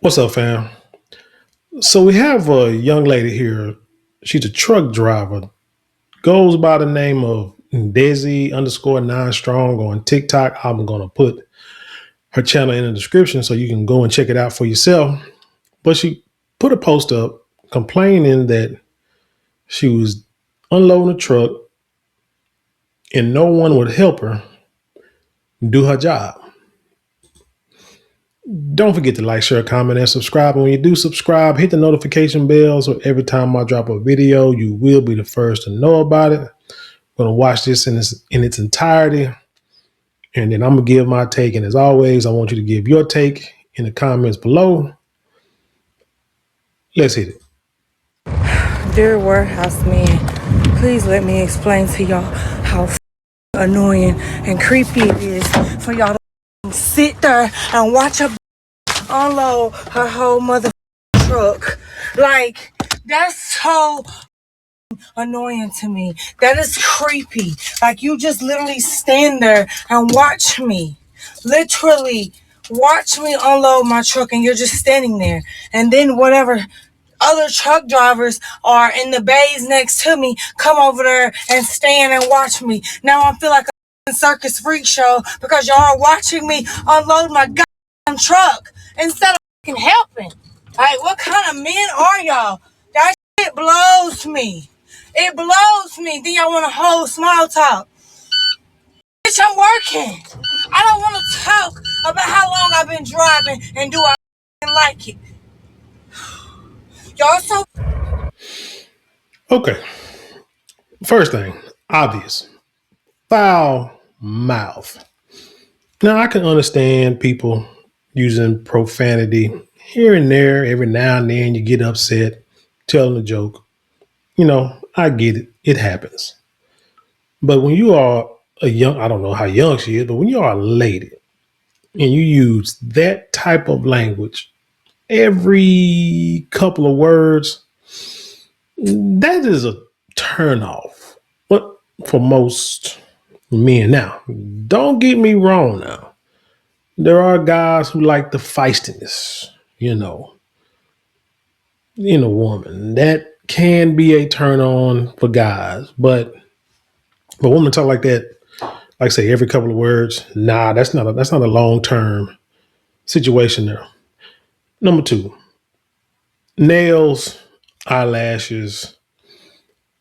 What's up, fam? So we have a young lady here. She's a truck driver. Goes by the name of Desi underscore nine strong on TikTok. I'm gonna put her channel in the description so you can go and check it out for yourself. But she put a post up complaining that she was unloading a truck and no one would help her do her job. Don't forget to like, share, comment, and subscribe. And when you do subscribe, hit the notification bell so every time I drop a video, you will be the first to know about it. I'm gonna watch this in its entirety, and then I'm gonna give my take. And as always, I want you to give your take in the comments below. Let's hit it. Dear warehouse man, please let me explain to y'all how annoying and creepy it is for y'all to sit there and watch her unload her whole mother truck. Like, that's so annoying to me. That is creepy. Like, you just literally stand there and watch me. Literally watch me unload my truck and you're just standing there. And then whatever other truck drivers are in the bays next to me come over there and stand and watch me. Now I feel like a circus freak show because y'all are watching me unload my goddamn truck instead of helping. Like, what kind of men are y'all? That shit blows me. It blows me. Then y'all want to hold small talk. Bitch, I'm working. I don't want to talk about how long I've been driving and do I like it. Y'all so Okay. First thing, obvious. Foul mouth. Now I can understand people using profanity here and there. Every now and then you get upset, telling a joke. I get it. It happens. But when you are a young, I don't know how young she is, but when you are a lady and you use that type of language every couple of words, that is a turnoff. But for most men, now, don't get me wrong now. There are guys who like the feistiness, in a woman. That can be a turn on for guys. But for a woman to talk like that, like I say, every couple of words, nah, that's not a long term situation there. Number two, nails, eyelashes,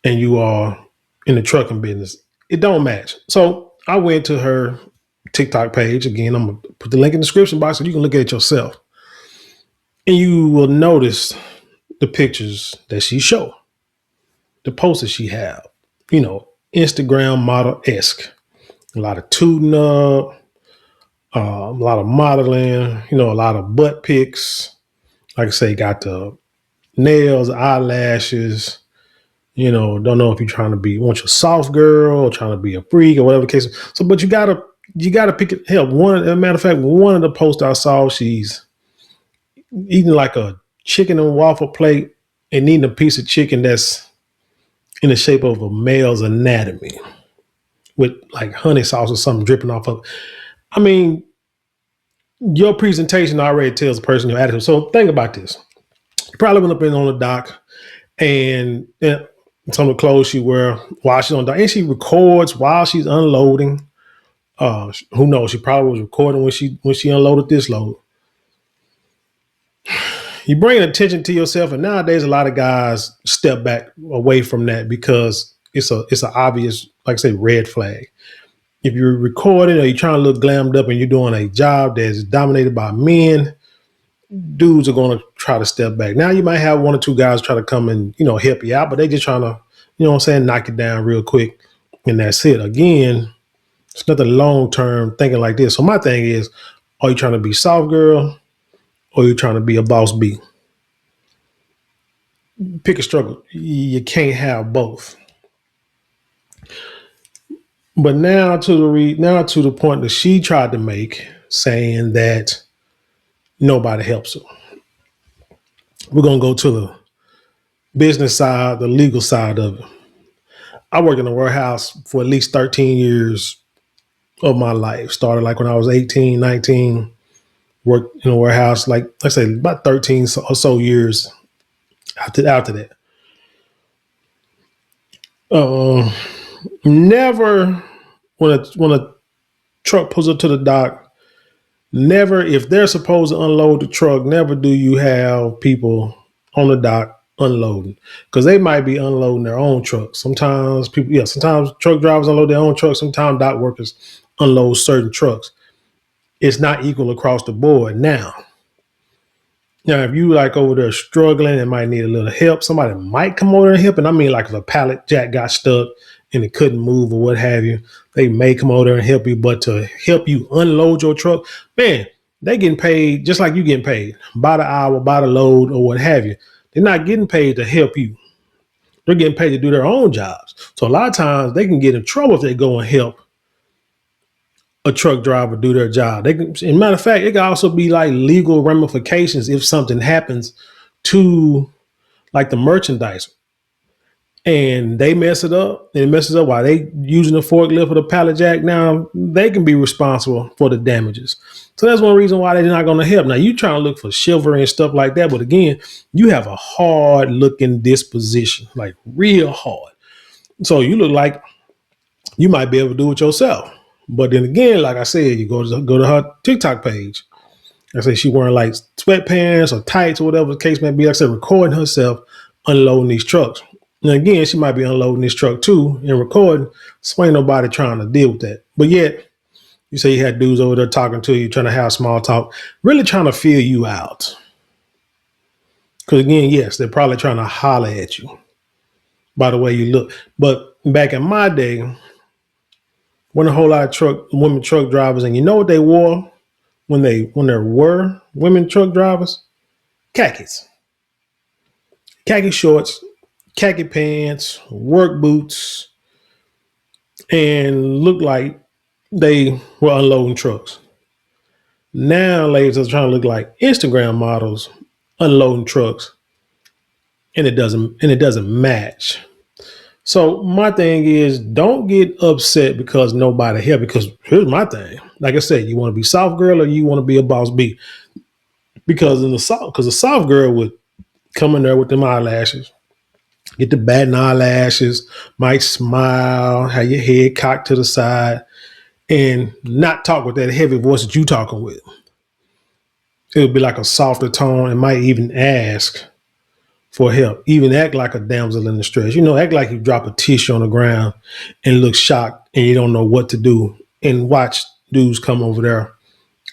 and you are in the trucking business. It don't match. So I went to her TikTok page. Again, I'm gonna put the link in the description box so you can look at it yourself. And you will notice the pictures that she showed, the posts that she have, Instagram model-esque. A lot of tooting up, a lot of modeling, a lot of butt pics. Like I say, got the nails, eyelashes. Don't know if you're trying to want your soft girl or trying to be a freak or whatever the case. So, but you gotta pick it. Hell, as a matter of fact, one of the posts I saw, she's eating like a chicken and waffle plate and eating a piece of chicken that's in the shape of a male's anatomy with like honey sauce or something dripping off of. I mean, your presentation already tells a person your attitude. So think about this. You probably went up in on the dock and some of the clothes she wear while she's on the dock, and she records while she's unloading. Who knows? She probably was recording when she unloaded this load. You bring attention to yourself, and nowadays a lot of guys step back away from that because it's an obvious, like I say, red flag. If you're recording or you're trying to look glammed up and you're doing a job that's dominated by men, dudes are going to try to step back. Now you might have one or two guys try to come and, help you out, but they just trying to, knock it down real quick. And that's it. Again, it's nothing long-term thinking like this. So my thing is, are you trying to be soft girl or are you trying to be a boss B? Pick a struggle. You can't have both. But now to the point that she tried to make, saying that nobody helps her. We're gonna go to the business side, the legal side of it. I worked in a warehouse for at least 13 years of my life. Started like when I was 18, 19. worked in a warehouse, like I say, about 13 or so years after that. Never when a truck pulls up to the dock, never, if they're supposed to unload the truck, never do you have people on the dock unloading, because they might be unloading their own trucks. Sometimes sometimes truck drivers unload their own trucks. Sometimes dock workers unload certain trucks. It's not equal across the board. Now, if you like over there struggling and might need a little help, somebody might come over there and help. And I mean, like if a pallet jack got stuck and it couldn't move or what have you, they may come over there and help you. But to help you unload your truck, man, they getting paid just like you getting paid by the hour, by the load, or what have you. They're not getting paid to help you. They're getting paid to do their own jobs. So a lot of times they can get in trouble if they go and help a truck driver do their job. They can, in matter of fact, it can also be like legal ramifications if something happens to like the merchandise and they mess it up and it messes up while they using the forklift or the pallet jack. Now they can be responsible for the damages. So that's one reason why they're not going to help. Now you trying to look for chivalry and stuff like that, but again, you have a hard looking disposition, like real hard. So you look like you might be able to do it yourself. But then again, like I said, you go to her TikTok page. I say she wearing like sweatpants or tights or whatever the case may be. Like I said, recording herself unloading these trucks. And again, she might be unloading this truck too and recording. So ain't nobody trying to deal with that. But yet, you say you had dudes over there talking to you, trying to have small talk, really trying to feel you out. Because again, yes, they're probably trying to holler at you by the way you look. But back in my day, when a whole lot of women truck drivers, and you know what they wore when there were women truck drivers? Khakis. Khaki shorts, khaki pants, work boots, and looked like they were unloading trucks. Now ladies are trying to look like Instagram models unloading trucks, and it doesn't match. So my thing is, don't get upset because nobody helped. Because here's my thing. Like I said, you want to be soft girl or you want to be a boss B. Because the soft girl would come in there with them eyelashes, get the batting eyelashes, might smile, have your head cocked to the side, and not talk with that heavy voice that you talking with. It would be like a softer tone and might even ask for help, even act like a damsel in distress. Act like you drop a tissue on the ground and look shocked and you don't know what to do, and watch dudes come over there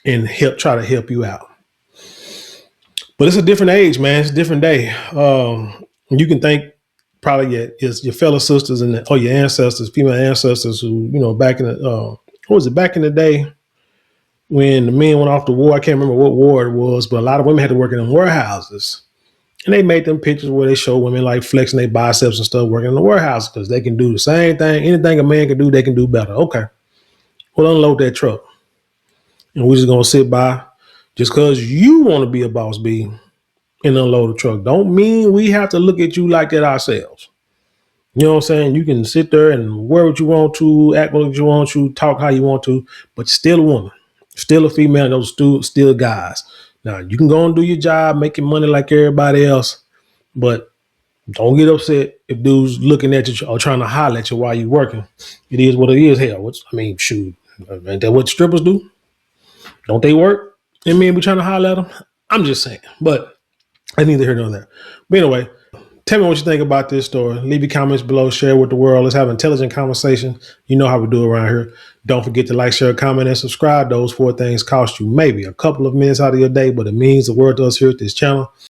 and try to help you out. But it's a different age, man. It's a different day. You can thank probably your fellow sisters or your ancestors, female ancestors who, back in the day when the men went off to war. I can't remember what war it was, but a lot of women had to work in warehouses. And they made them pictures where they show women like flexing their biceps and stuff working in the warehouse because they can do the same thing. Anything a man can do, they can do better. Okay. Well, unload that truck. And we're just going to sit by just because you want to be a boss B and unload the truck. Don't mean we have to look at you like that ourselves. You know what I'm saying? You can sit there and wear what you want to, act what you want to, talk how you want to, but still a woman, still a female, and those still guys. Now, you can go and do your job, making money like everybody else, but don't get upset if dudes looking at you or trying to holler at you while you're working. It is what it is. Hell, shoot, ain't that what strippers do? Don't they work? And men be trying to holler at them? I'm just saying, but I need to hear none of that. But anyway, tell me what you think about this story. Leave your comments below, share with the world. Let's have an intelligent conversation. You know how we do around here. Don't forget to like, share, comment, and subscribe. Those 4 things cost you maybe a couple of minutes out of your day, but it means the world to us here at this channel.